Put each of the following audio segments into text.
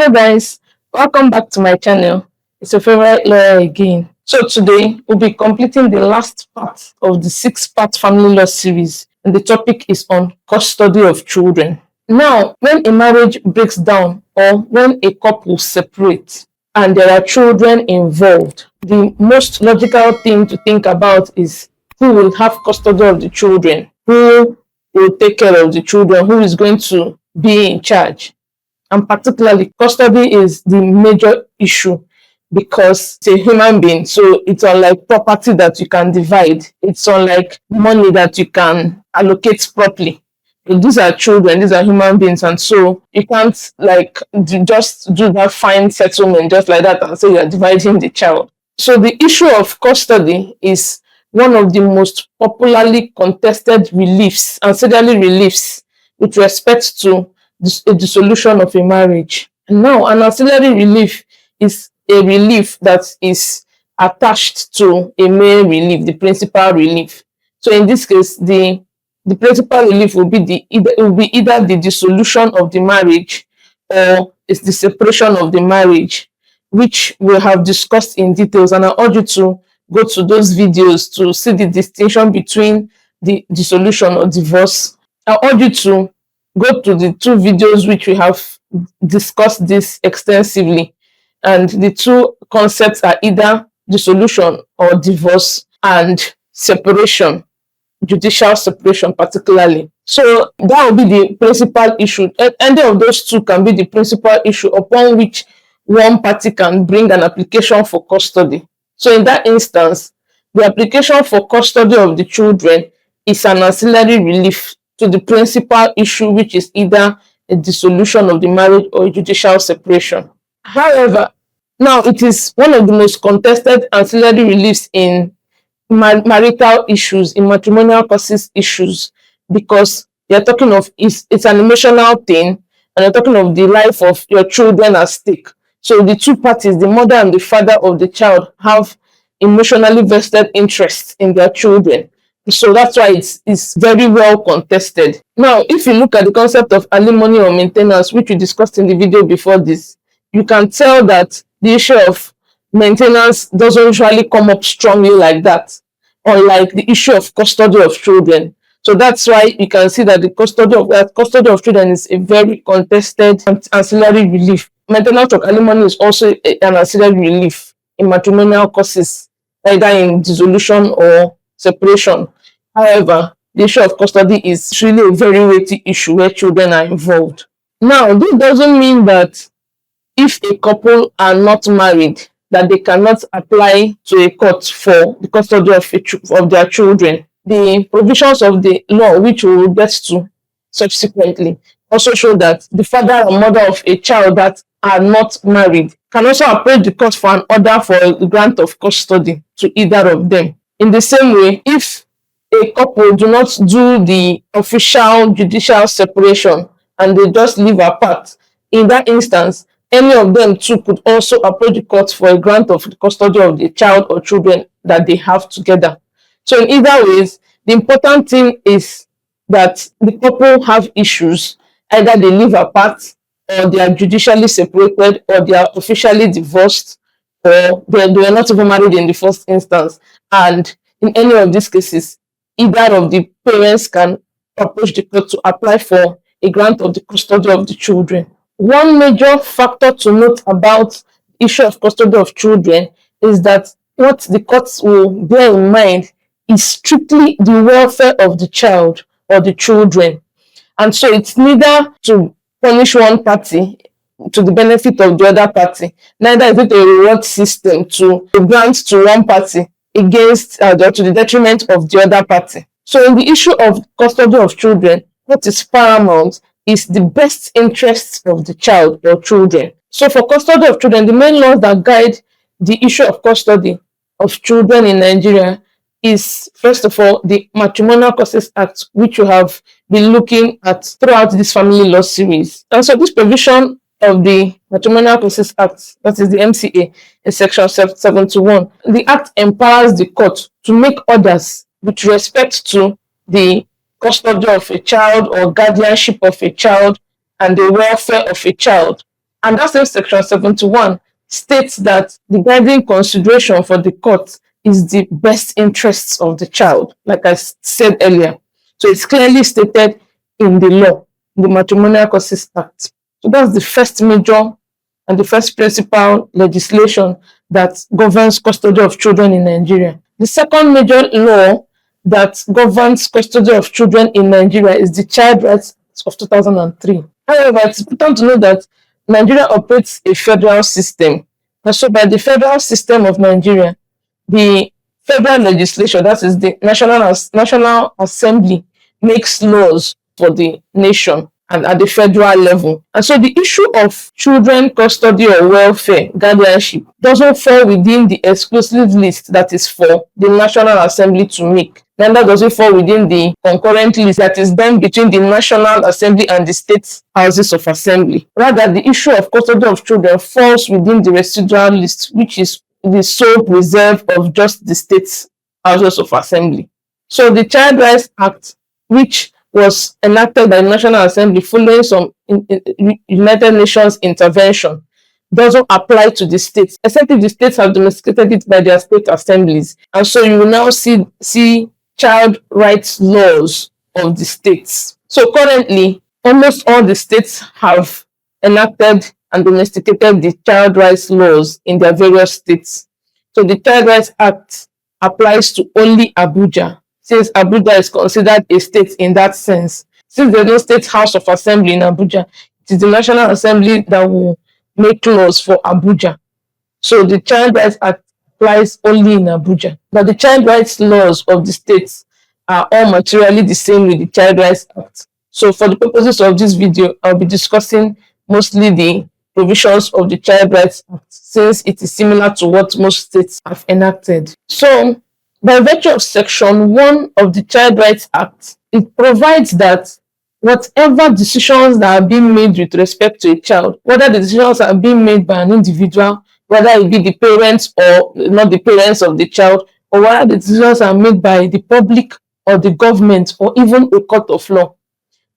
Hello guys, welcome back to my channel. It's your favorite lawyer again. So today we'll be completing the last part of the 6-part family law series, and the topic is on custody of children. Now, when a marriage breaks down or when a couple separates and there are children involved, the most logical thing to think about is who will have custody of the children, who will take care of the children, who is going to be in charge. And particularly, custody is the major issue because it's a human being. So it's unlike property that you can divide. It's unlike money that you can allocate properly. These are children, these are human beings. And so you can't just do that fine settlement just like that and say you're dividing the child. So the issue of custody is one of the most popularly contested reliefs, ancillary reliefs, with respect to a dissolution of a marriage. And now, an ancillary relief is a relief that is attached to a main relief, the principal relief. So in this case, the principal relief will be either the dissolution of the marriage or it's the separation of the marriage, which we have discussed in details. And I urge you to go to those videos to see the distinction between the dissolution or divorce. I urge you to go to the 2 videos which we have discussed this extensively, and the 2 concepts are either dissolution or divorce and separation, judicial separation particularly. So that will be the principal issue. Any of those 2 can be the principal issue upon which one party can bring an application for custody. So in that instance, the application for custody of the children is an ancillary relief to the principal issue, which is either a dissolution of the marriage or a judicial separation. However, now it is one of the most contested ancillary reliefs in marital issues, in matrimonial causes issues, because you're talking of it's an emotional thing, and you're talking of the life of your children at stake. So the 2 parties, the mother and the father of the child, have emotionally vested interests in their children. So that's why it's very well contested. Now, if you look at the concept of alimony or maintenance, which we discussed in the video before this, you can tell that the issue of maintenance doesn't usually come up strongly like that, unlike the issue of custody of children. So that's why you can see that the custody of children is a very contested ancillary relief. Maintenance of alimony is also an ancillary relief in matrimonial causes, either in dissolution or separation. However, the issue of custody is really a very weighty issue where children are involved. Now, this doesn't mean that if a couple are not married, that they cannot apply to a court for the custody of their children. The provisions of the law, which we will get to subsequently, also show that the father and mother of a child that are not married can also approach the court for an order for a grant of custody to either of them. In the same way, if a couple do not do the official judicial separation and they just live apart, in that instance, any of them too could also approach the court for a grant of the custody of the child or children that they have together. So in either ways, the important thing is that the couple have issues. Either they live apart, or they are judicially separated, or they are officially divorced, or they were not even married in the first instance. And in any of these cases, either of the parents can approach the court to apply for a grant of the custody of the children. One major factor to note about the issue of custody of children is that what the courts will bear in mind is strictly the welfare of the child or the children. And so it's neither to punish one party to the benefit of the other party, neither is it a reward system to grant to one party against or to the detriment of the other party. So in the issue of custody of children, what is paramount is the best interests of the child or children. So for custody of children, the main laws that guide the issue of custody of children in Nigeria is, first of all, the Matrimonial Causes Act, which you have been looking at throughout this family law series. And so this provision of the Matrimonial Causes Act, that is the MCA, in section 71, the act empowers the court to make orders with respect to the custody of a child or guardianship of a child and the welfare of a child And that same section 71 states that the guiding consideration for the court is the best interests of the child, like I said earlier. So it's clearly stated in the law, the Matrimonial Causes Act. So that's the first major and the first principal legislation that governs custody of children in Nigeria. The second major law that governs custody of children in Nigeria is the Child Rights of 2003. However, it's important to know that Nigeria operates a federal system. And so by the federal system of Nigeria, the federal legislation, that is the National Assembly, makes laws for the nation and at the federal level. And so the issue of children custody or welfare, guardianship, doesn't fall within the exclusive list that is for the National Assembly to make. Neither does it fall within the concurrent list that is done between the National Assembly and the state houses of assembly. Rather, the issue of custody of children falls within the residual list, which is the sole preserve of just the state houses of assembly. So the Child Rights Act, which was enacted by the National Assembly following some United Nations intervention, doesn't apply to the states, except if the states have domesticated it by their state assemblies. And so you will now see child rights laws of the states. So currently, almost all the states have enacted and domesticated the child rights laws in their various states. So the Child Rights Act applies to only Abuja, since Abuja is considered a state in that sense. Since there's no state house of assembly in Abuja, it is the National Assembly that will make laws for Abuja. So the Child Rights Act applies only in Abuja. But the child rights laws of the states are all materially the same with the Child Rights Act. So for the purposes of this video, I'll be discussing mostly the provisions of the Child Rights Act, since it is similar to what most states have enacted. So by virtue of Section 1 of the Child Rights Act, it provides that whatever decisions that are being made with respect to a child, whether the decisions are being made by an individual, whether it be the parents or not the parents of the child, or whether the decisions are made by the public or the government or even a court of law,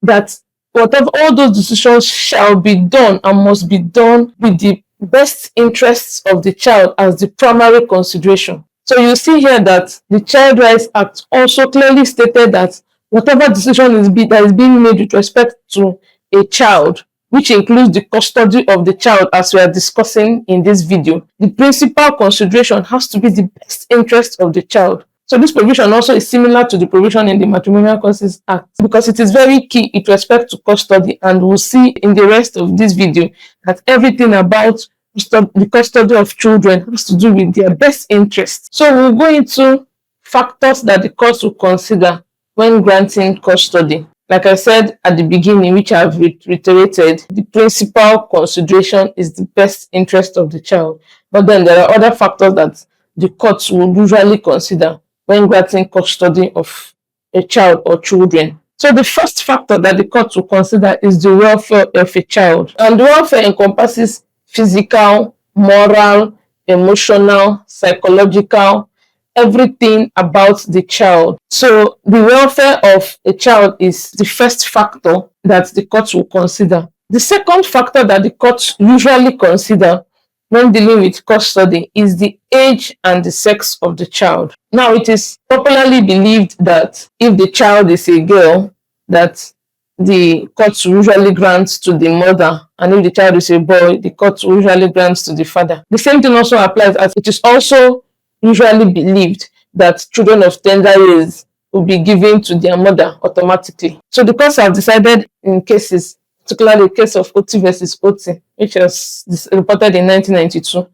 that whatever all those decisions shall be done and must be done with the best interests of the child as the primary consideration. So you see here that the Child Rights Act also clearly stated that whatever decision that is being made with respect to a child, which includes the custody of the child as we are discussing in this video, the principal consideration has to be the best interest of the child. So this provision also is similar to the provision in the Matrimonial Causes Act, because it is very key with respect to custody, and we'll see in the rest of this video that everything about the custody of children has to do with their best interest. So we'll go into factors that the court will consider when granting custody. Like I said at the beginning, which I've reiterated, the principal consideration is the best interest of the child. But then there are other factors that the courts will usually consider when granting custody of a child or children. So the first factor that the court will consider is the welfare of a child. And the welfare encompasses physical, moral, emotional, psychological, everything about the child. So the welfare of a child is the first factor that the court will consider. The second factor that the courts usually consider when dealing with custody is the age and the sex of the child. Now, it is popularly believed that if the child is a girl, that the court usually grants to the mother, and if the child is a boy, the court usually grants to the father. The same thing also applies, as it is also usually believed that children of tender years will be given to their mother automatically. So the courts have decided in cases, particularly the case of Oti versus Oti, which was reported in 1992,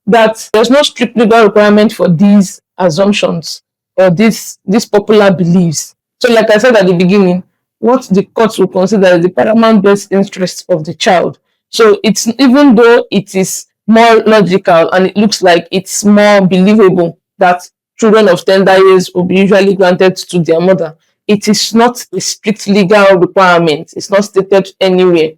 that there's no strict legal requirement for these assumptions or these popular beliefs. So like I said at the beginning, what the courts will consider is the paramount best interest of the child. So it's, even though it is more logical and it looks like it's more believable that children of tender years will be usually granted to their mother, it is not a strict legal requirement. It's not stated anywhere.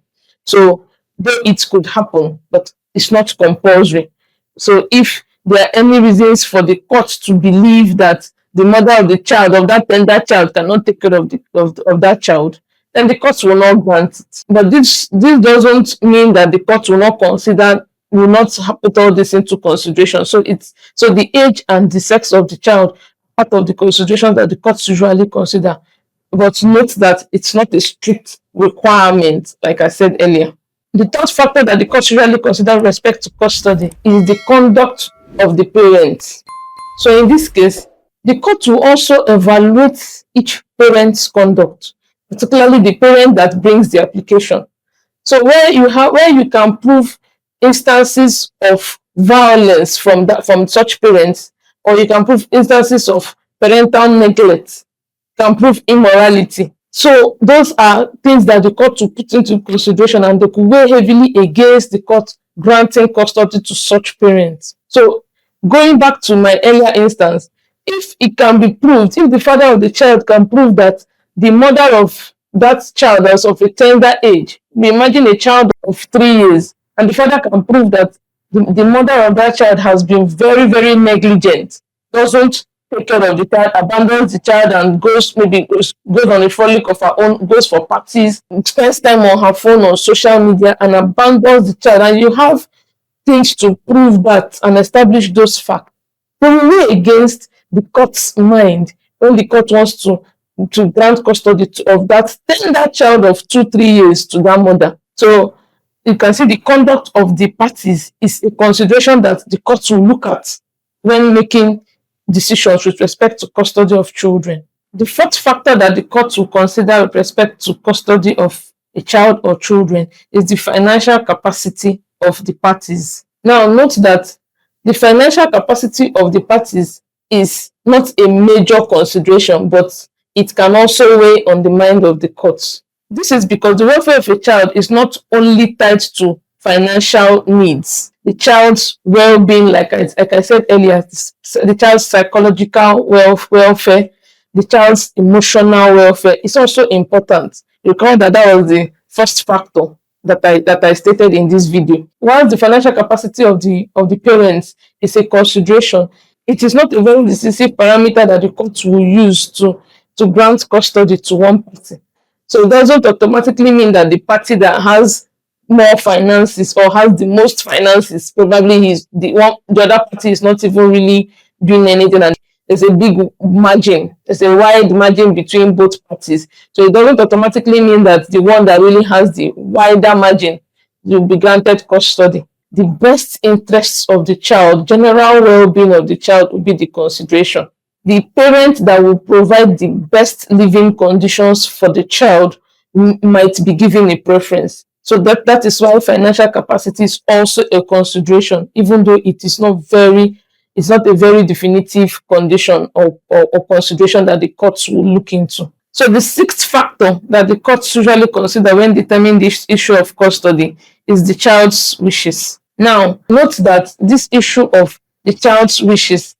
So though it could happen, but it's not compulsory. So if there are any reasons for the court to believe that the mother of the child, of that tender child, cannot take care of that child, then the court will not grant it. But this doesn't mean that the court will not put all this into consideration. So the age and the sex of the child, part of the consideration that the courts usually consider. But note that it's not a strict requirement, like I said earlier. The third factor that the courts usually consider with respect to custody is the conduct of the parents. So in this case, the court will also evaluate each parent's conduct, particularly the parent that brings the application. So where you can prove instances of violence from such parents, or you can prove instances of parental neglect, can prove immorality. So those are things that the court will put into consideration, and they could weigh heavily against the court granting custody to such parents. So going back to my earlier instance, if it can be proved, if the father of the child can prove that the mother of that child is of a tender age, we imagine a child of 3 years, and the father can prove that the mother of that child has been very, very negligent, doesn't take care of the child, abandons the child, and goes on a frolic of her own, goes for parties, spends time on her phone, on social media, and abandons the child, and you have things to prove that and establish those facts. But we weigh against the court's mind when the court wants to grant custody of that tender child of 2-3 years to that mother. So you can see the conduct of the parties is a consideration that the courts will look at when making decisions with respect to custody of children. The fourth factor that the court will consider with respect to custody of a child or children is the financial capacity of the parties. Now, note that the financial capacity of the parties is not a major consideration, but it can also weigh on the mind of the courts. This is because the welfare of a child is not only tied to financial needs. The child's well-being, like I said earlier, the child's psychological welfare, the child's emotional welfare is also important. Recall that was the first factor that I stated in this video. While the financial capacity of the parents is a consideration, it is not a very decisive parameter that the court will use to grant custody to one party. So it doesn't automatically mean that the party that has more finances or has the most finances, probably the other party is not even really doing anything, and there's a big margin, there's a wide margin between both parties. So it doesn't automatically mean that the one that really has the wider margin will be granted custody. The best interests of the child, general well-being of the child will be the consideration. The parent that will provide the best living conditions for the child might be given a preference. So that is why financial capacity is also a consideration, even though it's not a very definitive condition or consideration that the courts will look into. So the sixth factor that the courts usually consider when determining this issue of custody is the child's wishes. Now, note that this issue of the child's wishes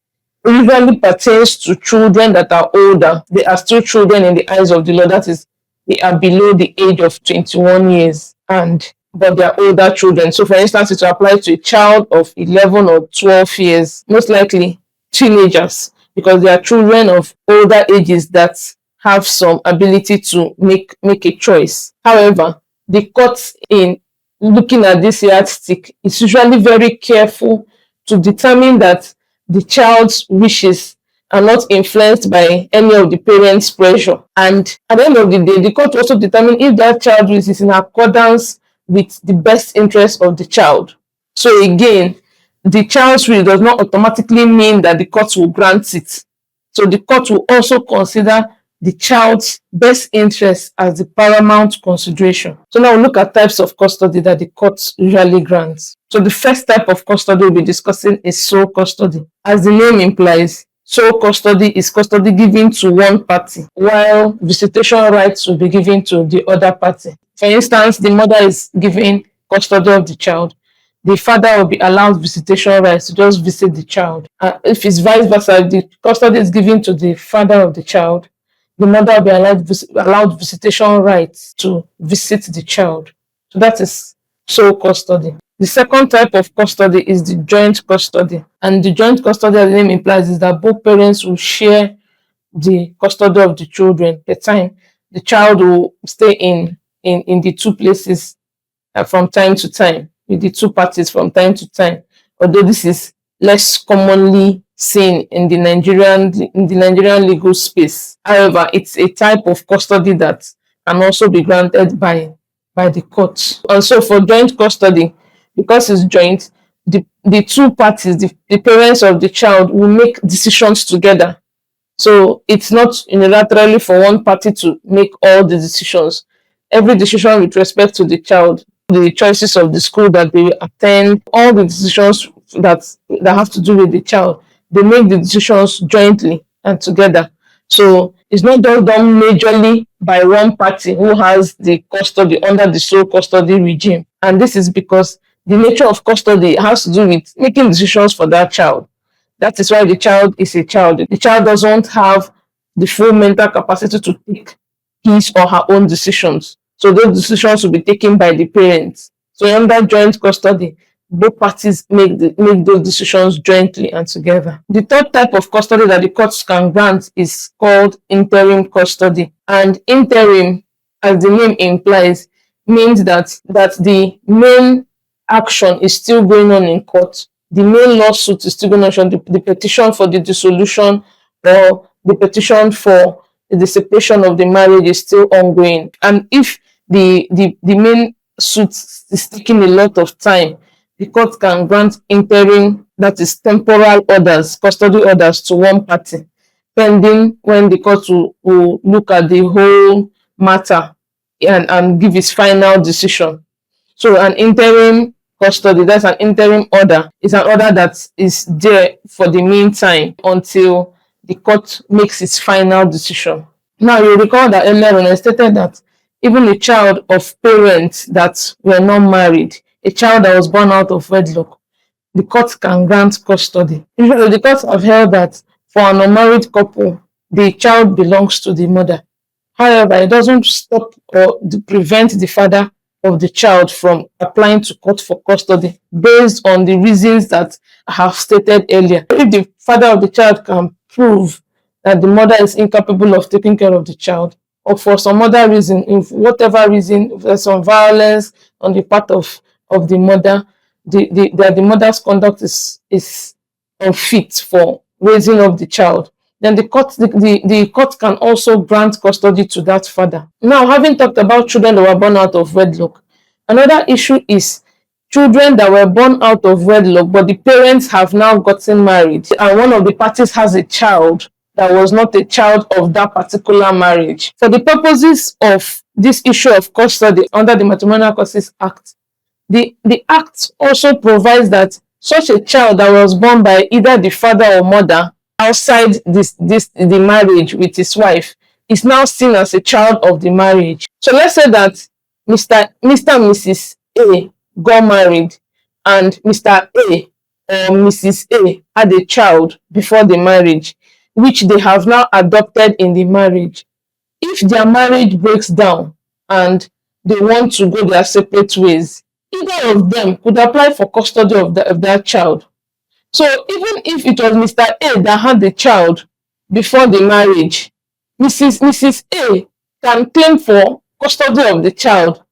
usually pertains to children that are older. They are still children in the eyes of the law. That is, they are below the age of 21 years, but they are older children. So, for instance, it will apply to a child of 11 or 12 years, most likely teenagers, because they are children of older ages that have some ability to make a choice. However, the court, in looking at this yardstick, is usually very careful to determine that the child's wishes are not influenced by any of the parents' pressure. And at the end of the day, the court also determine if that child wish is in accordance with the best interest of the child. So again, the child's will does not automatically mean that the court will grant it. So the court will also consider the child's best interest as the paramount consideration. So now we'll look at types of custody that the court usually grants. So the first type of custody we'll be discussing is sole custody. As the name implies, sole custody is custody given to one party, while visitation rights will be given to the other party. For instance, the mother is given custody of the child. The father will be allowed visitation rights to just visit the child. If it's vice versa, the custody is given to the father of the child, the mother will be allowed visitation rights to visit the child. So that is sole custody. The second type of custody is the joint custody. And the joint custody, as the name implies, is that both parents will share the custody of the children at a time. the child will stay in the two places from time to time, with the two parties from time to time. Although this is less commonly seen in the Nigerian legal space. However, it's a type of custody that can also be granted by the court. And so for joint custody, because it's joint, the two parties, the parents of the child will make decisions together. So it's not unilaterally for one party to make all the decisions. Every decision with respect to the child, the choices of the school that they attend, all the decisions that have to do with the child, they make the decisions jointly and together. So it's not just done majorly by one party who has the custody under the sole custody regime. And this is because the nature of custody has to do with making decisions for that child. That is why the child is a child. The child doesn't have the full mental capacity to take his or her own decisions. So those decisions will be taken by the parents. So under joint custody, both parties make those decisions jointly and together. The third type of custody that the courts can grant is called interim custody. And interim, as the name implies, means that the main action is still going on in court. The main lawsuit is still going on. The petition for the dissolution or the petition for the separation of the marriage is still ongoing. And if the main suit is taking a lot of time, the court can grant interim, that is temporal orders, custody orders to one party, pending when the court will look at the whole matter and give its final decision. So an interim custody, that's an interim order, is an order that is there for the meantime until the court makes its final decision. Now, you recall that earlier when I stated that even a child of parents that were not married, a child that was born out of wedlock, the court can grant custody. Usually, the courts have held that for an unmarried couple, the child belongs to the mother. However, it doesn't stop or prevent the father of the child from applying to court for custody based on the reasons that I have stated earlier. If the father of the child can prove that the mother is incapable of taking care of the child, or for some other reason, if whatever reason, if there's some violence on the part of the mother, that the mother's conduct is unfit for raising up the child, then the court can also grant custody to that father. Now, having talked about children that were born out of wedlock, another issue is children that were born out of wedlock, but the parents have now gotten married, and one of the parties has a child that was not a child of that particular marriage. For the purposes of this issue of custody under the Matrimonial Causes Act, the Act also provides that such a child that was born by either the father or mother outside the marriage with his wife is now seen as a child of the marriage. So let's say that Mr. and Mrs. A got married and Mr. A or Mrs. A had a child before the marriage, which they have now adopted in the marriage. If their marriage breaks down and they want to go their separate ways, either of them could apply for custody of that child. So even if it was Mr. A that had the child before the marriage, Mrs. A can claim for custody of the child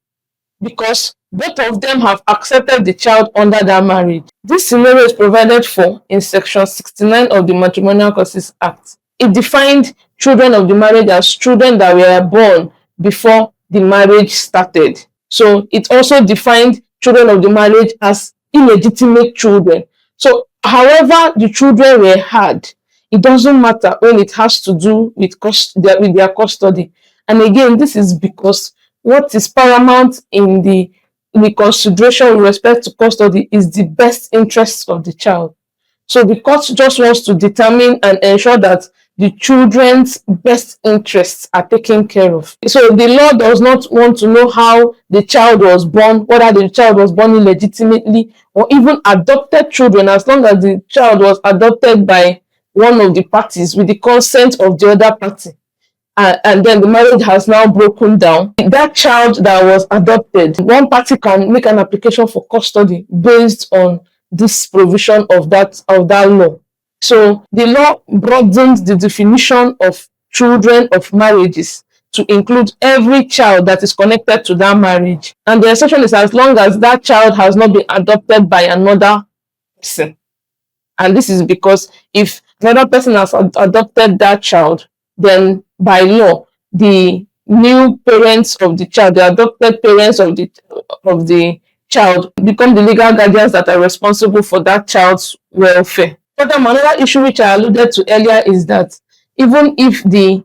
because both of them have accepted the child under that marriage. This scenario is provided for in Section 69 of the Matrimonial Causes Act. It defined children of the marriage as children that were born before the marriage started. So it also defined children of the marriage as illegitimate children. So however the children were had, it doesn't matter when it has to do with their custody. And again, this is because what is paramount in the consideration with respect to custody is the best interests of the child. So the court just wants to determine and ensure that the children's best interests are taken care of. So the law does not want to know how the child was born, whether the child was born illegitimately or even adopted children, as long as the child was adopted by one of the parties with the consent of the other party. And then the marriage has now broken down. That child that was adopted, one party can make an application for custody based on this provision of that law. So the law broadens the definition of children of marriages to include every child that is connected to that marriage. And the exception is as long as that child has not been adopted by another person. And this is because if another person has adopted that child, then by law, the new parents of the child, the adopted parents of the child, become the legal guardians that are responsible for that child's welfare. Furthermore, another issue which I alluded to earlier is that even if the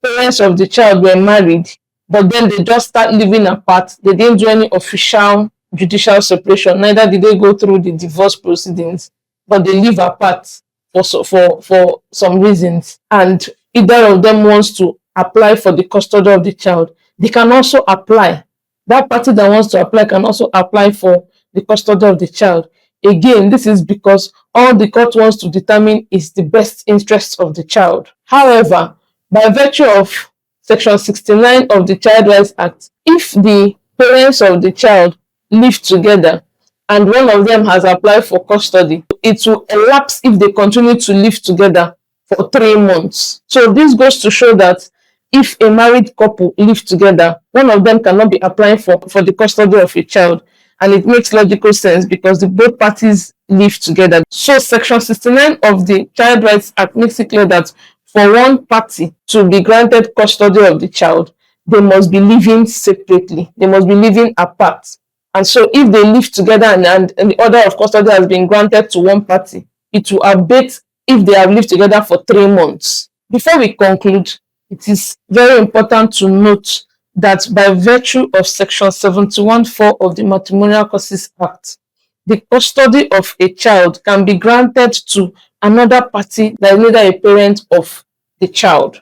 parents of the child were married, but then they just start living apart, they didn't do any official judicial separation, neither did they go through the divorce proceedings, but they live apart for some reasons, and either of them wants to apply for the custody of the child, they can also apply. That party that wants to apply can also apply for the custody of the child. Again, this is because all the court wants to determine is the best interest of the child. However, by virtue of Section 69 of the Child Rights Act, if the parents of the child live together and one of them has applied for custody, it will elapse if they continue to live together for 3 months. So this goes to show that if a married couple live together, one of them cannot be applying for the custody of a child. And it makes logical sense because both parties live together. So Section 69 of the Child Rights Act makes it clear that for one party to be granted custody of the child, they must be living separately. They must be living apart. And so if they live together and the order of custody has been granted to one party, it will abate if they have lived together for 3 months. Before we conclude, it is very important to note that by virtue of Section 71(4) of the Matrimonial Causes Act, the custody of a child can be granted to another party that is neither a parent of the child.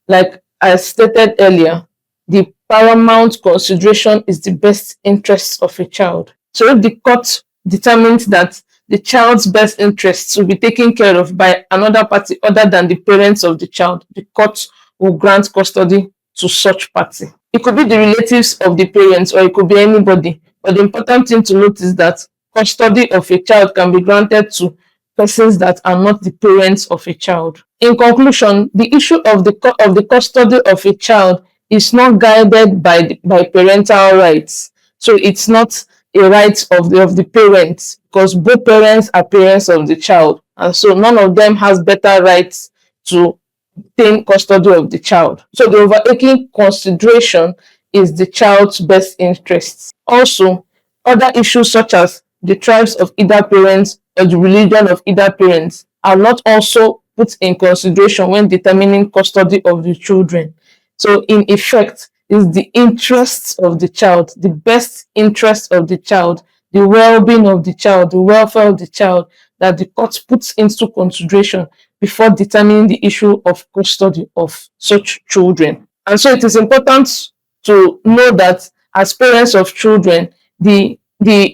Like I stated earlier, the paramount consideration is the best interest of a child. So if the court determines that the child's best interests will be taken care of by another party other than the parents of the child, the court will grant custody to such party. It could be the relatives of the parents or it could be anybody. But the important thing to note is that custody of a child can be granted to persons that are not the parents of a child. In conclusion, the issue of the custody of a child is not guided by parental rights. So it's not a right of the parents, because both parents are parents of the child. And so none of them has better rights to obtain custody of the child. So the overarching consideration is the child's best interests. Also, other issues such as the tribes of either parents or the religion of either parents are not also put in consideration when determining custody of the children. So in effect, is the interests of the child, the best interest of the child, the well-being of the child, the welfare of the child, that the court puts into consideration before determining the issue of custody of such children. And so it is important to know that as parents of children, the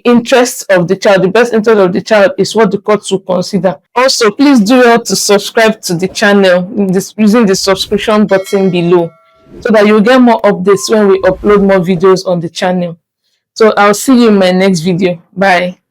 interests of the child, the best interest of the child is what the courts will consider. Also, please do well to subscribe to the channel using the subscription button below so that you'll get more updates when we upload more videos on the channel. So I'll see you in my next video. Bye.